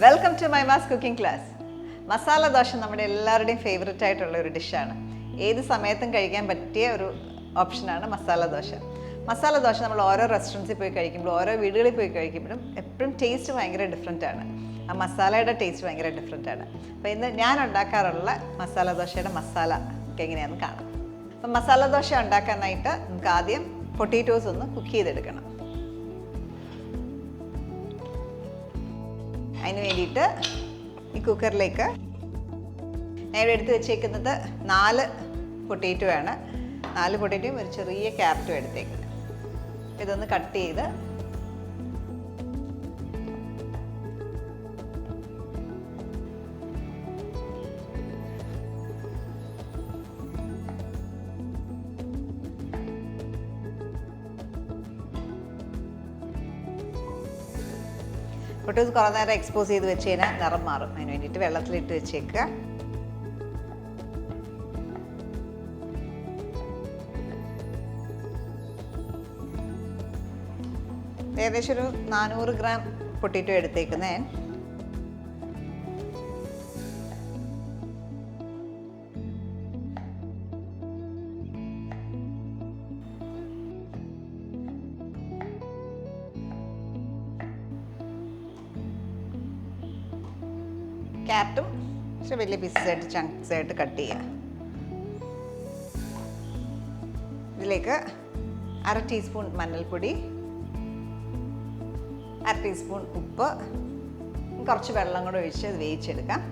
Welcome to Maimas cooking class. Masala dosa നമ്മുടെ എല്ലാവരുടെയും favourite ആയിട്ടുള്ള ഒരു ഡിഷാണ്. ഏത് സമയത്തും കഴിക്കാൻ പറ്റിയ ഒരു ഓപ്ഷനാണ് മസാല ദോശ. മസാല ദോശ നമ്മൾ ഓരോ റെസ്റ്റോറൻറ്റ്സിൽ പോയി കഴിക്കുമ്പോഴും ഓരോ വീടുകളിൽ പോയി കഴിക്കുമ്പോഴും എപ്പോഴും ടേസ്റ്റ് ഭയങ്കര ഡിഫറെൻ്റ് ആണ്. ആ മസാലയുടെ ടേസ്റ്റ് ഭയങ്കര ഡിഫറെൻ്റ് ആണ്. അപ്പോൾ ഇന്ന് ഞാൻ ഉണ്ടാക്കാറുള്ള മസാല ദോശയുടെ മസാല ഒക്കെ എങ്ങനെയാണെന്ന് കാണാം. അപ്പം മസാല ദോശ ഉണ്ടാക്കാനായിട്ട് നമുക്ക് ആദ്യം പൊട്ടാറ്റോസ് ഒന്ന് കുക്ക് ചെയ്തെടുക്കണം. അതിന് വേണ്ടിയിട്ട് ഈ കുക്കറിലേക്ക് ഞാൻ ഇവിടെ എടുത്ത് വെച്ചേക്കുന്നത് 4 പൊട്ടാറ്റോ ആണ്. 4 പൊട്ടാറ്റോയും ഒരു ചെറിയ ക്യാരറ്റും എടുത്തേക്കുന്നത്. ഇതൊന്ന് കട്ട് ചെയ്ത് പൊട്ടാറ്റോസ് കുറേ നേരം എക്സ്പോസ് ചെയ്ത് വെച്ച് കഴിഞ്ഞാൽ നിറം മാറും. അതിന് വേണ്ടിയിട്ട് വെള്ളത്തിലിട്ട് വെച്ചേക്കുക. ഏകദേശം ഒരു 400 ഗ്രാം പൊട്ടാറ്റോ എടുത്തേക്കുന്നേ. ക്യാരറ്റും പക്ഷെ വലിയ പീസസായിട്ട് ചങ്ക്സ് ആയിട്ട് കട്ട് ചെയ്യുക. ഇതിലേക്ക് 1/2 ടീസ്പൂൺ മഞ്ഞൾപ്പൊടി, 1/2 ടീസ്പൂൺ ഉപ്പ്, കുറച്ച് വെള്ളം കൂടെ ഒഴിച്ച് അത് വേവിച്ചെടുക്കാം.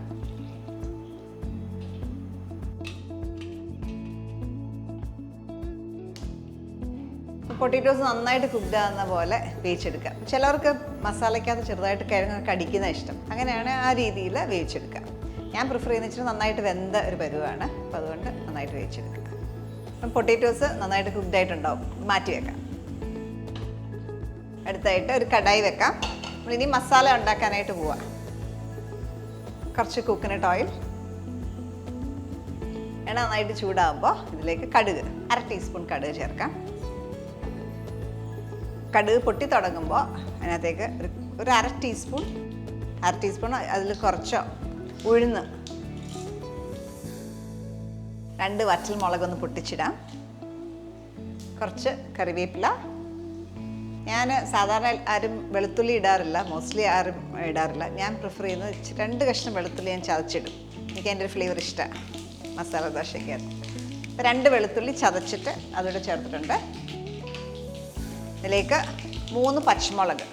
പൊട്ടാറ്റോസ് നന്നായിട്ട് കുക്ക്ഡ് ആകുന്ന പോലെ വേവിച്ചെടുക്കാം. ചിലവർക്ക് മസാലയ്ക്കകത്ത് ചെറുതായിട്ട് കിഴങ്ങ് കടിക്കുന്ന ഇഷ്ടം, അങ്ങനെയാണ് ആ രീതിയിൽ വേവിച്ചെടുക്കാം. ഞാൻ പ്രിഫർ ചെയ്യുന്ന വെച്ചാൽ നന്നായിട്ട് വെന്ത ഒരു പരുവാണ്. അപ്പോൾ അതുകൊണ്ട് നന്നായിട്ട് വേവിച്ചെടുക്കുക. അപ്പം പൊട്ടാറ്റോസ് നന്നായിട്ട് കുക്ക്ഡ് ആയിട്ടുണ്ടാവും. മാറ്റി വെക്കാം. അടുത്തായിട്ട് ഒരു കടായി വെക്കാം. നമ്മളിനി മസാല ഉണ്ടാക്കാനായിട്ട് പോവാം. കുറച്ച് കോക്കനട്ട് ഓയിൽ, എണ്ണ നന്നായിട്ട് ചൂടാകുമ്പോൾ ഇതിലേക്ക് കടുക് 1/2 ടീസ്പൂൺ കടുക് ചേർക്കാം. കടുക് പൊട്ടി തുടങ്ങുമ്പോൾ അതിനകത്തേക്ക് ഒരു 1/2 ടീസ്പൂൺ അതിൽ കുറച്ചോ ഉഴുന്ന്, 2 വറ്റൽ മുളകൊന്ന് പൊട്ടിച്ചിടാം. കുറച്ച് കറിവേപ്പില. ഞാൻ സാധാരണ ആരും വെളുത്തുള്ളി ഇടാറില്ല, മോസ്റ്റ്ലി ആരും ഇടാറില്ല. ഞാൻ പ്രിഫർ ചെയ്യുന്നത് 2 കഷ്ണം വെളുത്തുള്ളി ഞാൻ ചതച്ചിടും. എനിക്ക് അതിൻ്റെ ഒരു ഫ്ലേവർ ഇഷ്ടമാണ് മസാല ദോശയ്ക്കകത്ത്. 2 വെളുത്തുള്ളി ചതച്ചിട്ട് അതോടെ ചേർത്തിട്ടുണ്ട്. ഇതിലേക്ക് 3 പച്ചമുളക്,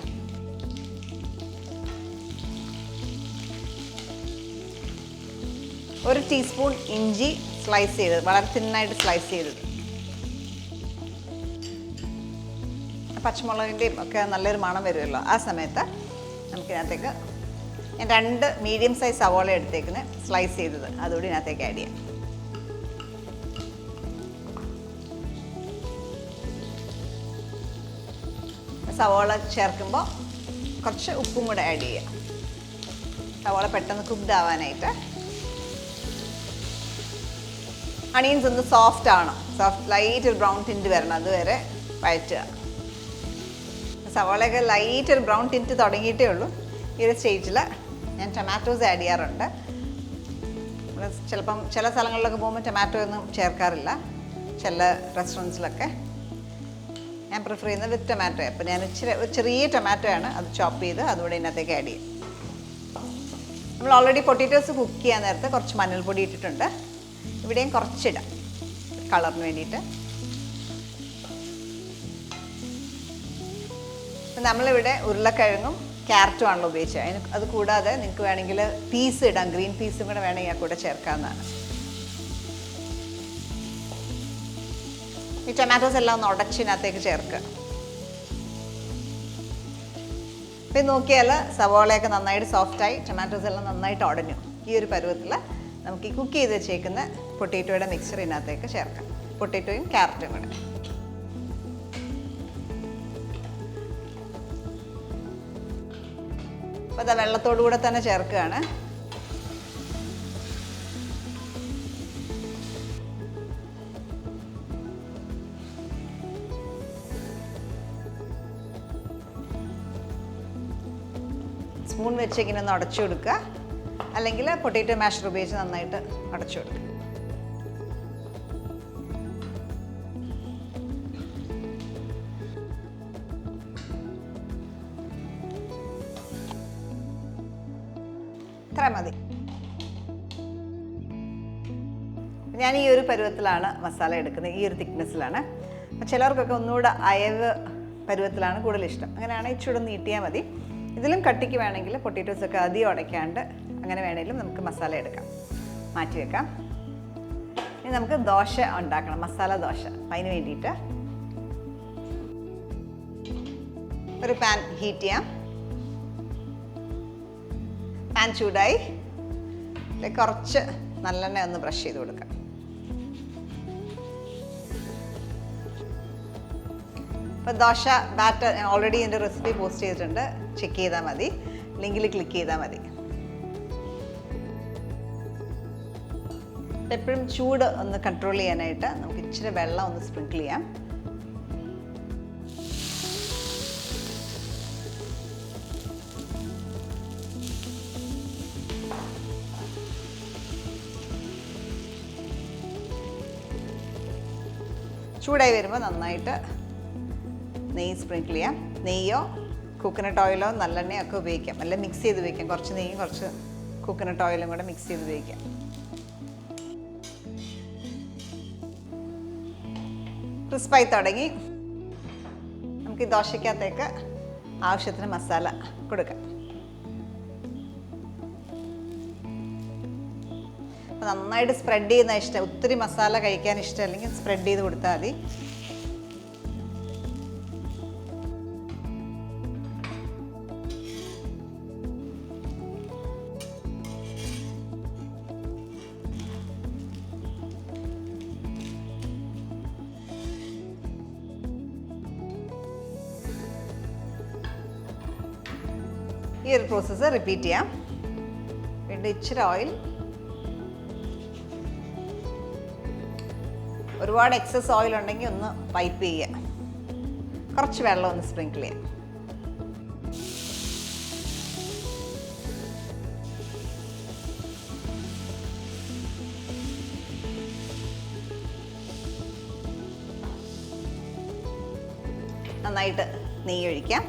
ഒരു ടീസ്പൂൺ ഇഞ്ചി സ്ലൈസ് ചെയ്തത്, വളരെ തിന്നായിട്ട് സ്ലൈസ് ചെയ്തത്. പച്ചമുളകിൻ്റെയും ഒക്കെ നല്ലൊരു മണം വരുമല്ലോ. ആ സമയത്ത് നമുക്കിതിനകത്തേക്ക് ഞാൻ 2 മീഡിയം സൈസ് സവോള എടുത്തേക്കുന്നത് സ്ലൈസ് ചെയ്തത് അതുകൂടി ഇതിനകത്തേക്ക് ആഡ് ചെയ്യാം. സവോള ചേർക്കുമ്പോൾ കുറച്ച് ഉപ്പും കൂടെ ആഡ് ചെയ്യുക. സവോള പെട്ടെന്ന് കുക്ക്ഡ് ആവാനായിട്ട്. അണിയൻസ് ഒന്ന് സോഫ്റ്റ് ആവണം, ലൈറ്റ് ഒരു ബ്രൗൺ ടിൻറ്റ് വരണം, അതുവരെ വഴറ്റുക. സവോളയൊക്കെ ലൈറ്റ് ഒരു ബ്രൗൺ ടിൻറ്റ് തുടങ്ങിയിട്ടേ ഉള്ളൂ. ഈ ഒരു സ്റ്റേജിൽ ഞാൻ ടൊമാറ്റോസ് ആഡ് ചെയ്യാറുണ്ട്. ചിലപ്പം ചില സ്ഥലങ്ങളിലൊക്കെ പോകുമ്പോൾ ടൊമാറ്റോ ഒന്നും ചേർക്കാറില്ല. ചില റെസ്റ്റോറൻറ്റ്സിലൊക്കെ ഞാൻ പ്രിഫർ ചെയ്യുന്നത് വിത്ത് ടൊമാറ്റോ. അപ്പോൾ ഞാൻ ഒരു ചെറിയ ടൊമാറ്റോ ആണ്, അത് ചോപ്പ് ചെയ്ത് അതുകൂടെ ഇതിനകത്തേക്ക് ആഡ് ചെയ്യും. നമ്മൾ ഓൾറെഡി പൊട്ടാറ്റോസ് കുക്ക് ചെയ്യാൻ നേരത്തെ കുറച്ച് മഞ്ഞൾപ്പൊടി ഇട്ടിട്ടുണ്ട്. ഇവിടെയും കുറച്ചിടാം കളറിന് വേണ്ടിയിട്ട്. നമ്മളിവിടെ ഉരുളക്കിഴങ്ങും ക്യാരറ്റും ആണല്ലോ ഉപയോഗിച്ചത്. അത് കൂടാതെ നിങ്ങൾക്ക് വേണമെങ്കിൽ പീസ് ഇടാം, ഗ്രീൻ പീസും കൂടെ വേണമെങ്കിൽ ആ കൂടെ ചേർക്കാവുന്നതാണ്. ഈ ടൊമാറ്റോസ് എല്ലാം ഒന്ന് ഉടച്ചിനകത്തേക്ക് ചേർക്കുക. ഇപ്പം നോക്കിയാൽ സവോളയൊക്കെ നന്നായിട്ട് സോഫ്റ്റായി, ടൊമാറ്റോസ് എല്ലാം നന്നായിട്ട് ഉടഞ്ഞു. ഈ ഒരു പരുവത്തിൽ നമുക്ക് ഈ കുക്ക് ചെയ്ത് വെച്ചേക്കുന്ന പൊട്ടാറ്റോയുടെ മിക്സർ ഇതിനകത്തേക്ക് ചേർക്കാം. പൊട്ടാറ്റോയും ക്യാരറ്റും കൂടെ. അപ്പോൾ അത് വെള്ളത്തോടു കൂടെ തന്നെ ചേർക്കുകയാണ്. സ്പൂൺ വെച്ച് ഇങ്ങനെ ഒന്ന് അടച്ചു കൊടുക്കുക, അല്ലെങ്കിൽ പൊട്ടാറ്റോ മാഷർ ഉപയോഗിച്ച് നന്നായിട്ട് അടച്ചു കൊടുക്കുക. ഇത്ര മതി. ഞാൻ ഈ ഒരു പരുവത്തിലാണ് മസാല എടുക്കുന്നത്, ഈ ഒരു തിക്നെസ്സിലാണ്. അപ്പോൾ ചിലർക്കൊക്കെ ഒന്നുകൂടെ അയവ് പരുവത്തിലാണ് കൂടുതൽ ഇഷ്ടം. അങ്ങനെയാണെങ്കിൽ ഇച്ചിരി നീട്ടിയാൽ മതി. ഇതിലും കട്ടിക്ക് വേണമെങ്കിൽ പൊട്ടാറ്റോസൊക്കെ അധികം ഉടയ്ക്കാണ്ട് അങ്ങനെ വേണമെങ്കിലും നമുക്ക് മസാല എടുക്കാം. മാറ്റി വെക്കാം. ഇനി നമുക്ക് ദോശ ഉണ്ടാക്കണം, മസാല ദോശ. അതിന് വേണ്ടിയിട്ട് ഒരു പാൻ ഹീറ്റ് ചെയ്യാം. പാൻ ചൂടായി കുറച്ച് നല്ലെണ്ണ ഒന്ന് ബ്രഷ് ചെയ്ത് കൊടുക്കാം. അപ്പോൾ ദോശ ബാറ്റർ ഓൾറെഡി എൻ്റെ റെസിപ്പി പോസ്റ്റ് ചെയ്തിട്ടുണ്ട്, ചെക്ക് ചെയ്താൽ മതി, ലിങ്കിൽ ക്ലിക്ക് ചെയ്താൽ മതി. എപ്പോഴും ചൂട് ഒന്ന് കൺട്രോൾ ചെയ്യാനായിട്ട് നമുക്ക് ഇച്ചിരി വെള്ളം ഒന്ന് സ്പ്രിങ്കിൾ ചെയ്യാം. ചൂടായി വരുമ്പോൾ നന്നായിട്ട് നെയ്യ് സ്പ്രിങ്കിൾ ചെയ്യാം. നെയ്യോ കോക്കനട്ട് ഓയിലോ നല്ലെണ്ണയോ ഒക്കെ ഉപയോഗിക്കാം, അല്ലെങ്കിൽ മിക്സ് ചെയ്ത് ഉപയോഗിക്കാം. കുറച്ച് നെയ്യും കുറച്ച് കോക്കനട്ട് ഓയിലും കൂടെ മിക്സ് ചെയ്ത് ഉപയോഗിക്കാം. ക്രിസ്പായി തുടങ്ങി. നമുക്ക് ഈ ദോശയ്ക്കകത്തേക്ക് ആവശ്യത്തിന് മസാല കൊടുക്കാം. നന്നായിട്ട് സ്പ്രെഡ് ചെയ്യുന്ന ഇഷ്ടം, ഒത്തിരി മസാല കഴിക്കാൻ ഇഷ്ടമല്ലെങ്കിൽ സ്പ്രെഡ് ചെയ്ത് കൊടുത്താൽ മതി. ഈ ഒരു പ്രോസസ്സ് റിപ്പീറ്റ് ചെയ്യാം. വീണ്ടും ഇച്ചിരി ഓയിൽ, ഒരുപാട് എക്സസ് ഓയിൽ ഉണ്ടെങ്കിൽ ഒന്ന് വൈപ്പ് ചെയ്യുക, കുറച്ച് വെള്ളം ഒന്ന് സ്പ്രിങ്കിൾ ചെയ്യാം. നന്നായിട്ട് നെയ്യ് ഒഴിക്കാം.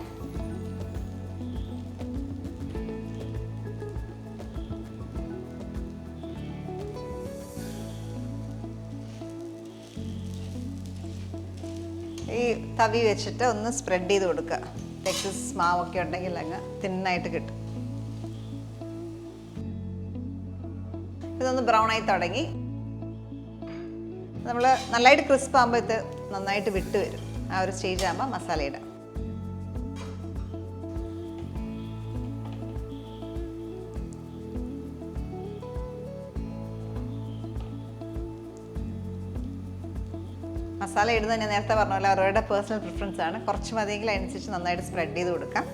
ഈ തവി വെച്ചിട്ട് ഒന്ന് സ്പ്രെഡ് ചെയ്ത് കൊടുക്കുക. എക്സസ് മാവൊക്കെ ഉണ്ടെങ്കിൽ അങ്ങ് തിന്നായിട്ട് കിട്ടും. ഇതൊന്ന് ബ്രൗൺ ആയി തുടങ്ങി. നമ്മൾ നന്നായിട്ട് ക്രിസ്പ് ആകുമ്പോൾ ഇത് നന്നായിട്ട് വിട്ട് വരും. ആ ഒരു സ്റ്റേജ് ആകുമ്പോൾ മസാല ഇടാം. മസാല ഇടുന്നത് ഞാൻ നേരത്തെ പറഞ്ഞ പോലെ അവരുടെ പേഴ്സണൽ പ്രിഫറൻസ് ആണ്. കുറച്ച് മതിയെങ്കിൽ അതിനനുസരിച്ച് നന്നായിട്ട് സ്പ്രെഡ് ചെയ്ത് കൊടുക്കാം.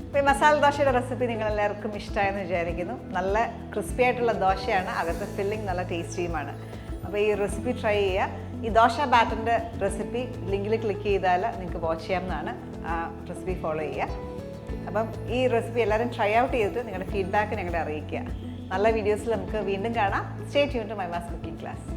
അപ്പോൾ ഈ മസാല ദോശയുടെ റെസിപ്പി നിങ്ങളെല്ലാവർക്കും ഇഷ്ടമായെന്ന് വിചാരിക്കുന്നു. നല്ല ക്രിസ്പി ആയിട്ടുള്ള ദോശയാണ്, അകത്തെ ഫില്ലിംഗ് നല്ല ടേസ്റ്റിയുമാണ്. അപ്പോൾ ഈ റെസിപ്പി ട്രൈ ചെയ്യുക. ഈ ദോശ ബാറ്ററിൻ്റെ റെസിപ്പി ലിങ്കിൽ ക്ലിക്ക് ചെയ്താൽ നിങ്ങൾക്ക് വാച്ച് ചെയ്യാവുന്നതാണ്. ആ റെസിപ്പി ഫോളോ ചെയ്യുക. അപ്പം ഈ റെസിപ്പി എല്ലാവരും ട്രൈ ഔട്ട് ചെയ്തിട്ട് നിങ്ങളുടെ ഫീഡ്ബാക്ക് ഞങ്ങളെ അറിയിക്കുക. നല്ല വീഡിയോസിൽ നമുക്ക് വീണ്ടും കാണാം. Stay tune to Maimas cooking class.